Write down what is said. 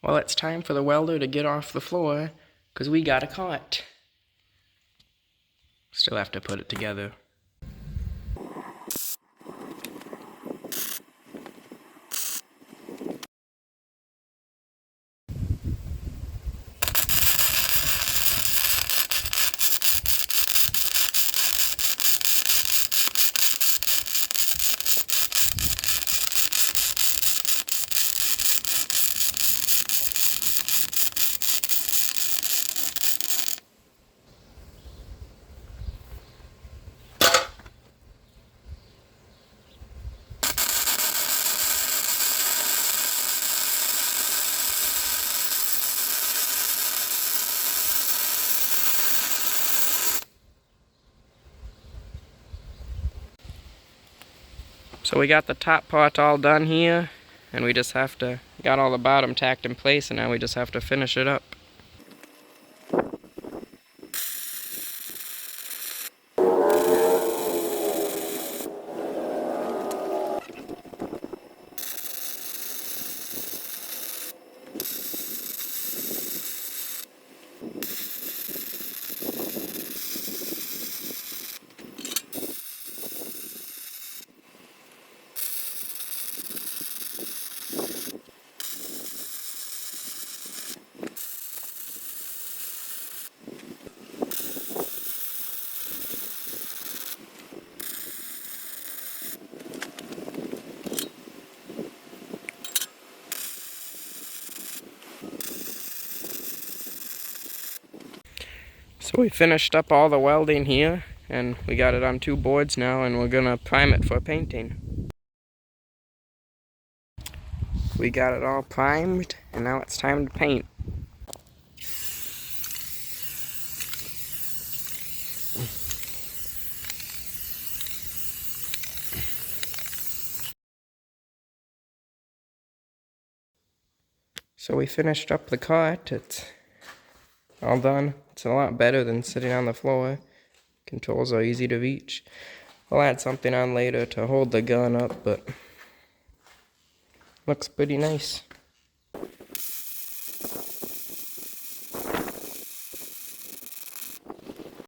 Well, it's time for the welder to get off the floor, because we got a caught. Still have to put it together. So we got the top part all done here, and we just have to, got all the bottom tacked in place, and now we just have to finish it up. So we finished up all the welding here, and we got it on 2 boards now, and we're gonna prime it for painting. We got it all primed, and now it's time to paint. So we finished up the cart. It's all done. It's a lot better than sitting on the floor. Controls are easy to reach. I'll add something on later to hold the gun up, but looks pretty nice.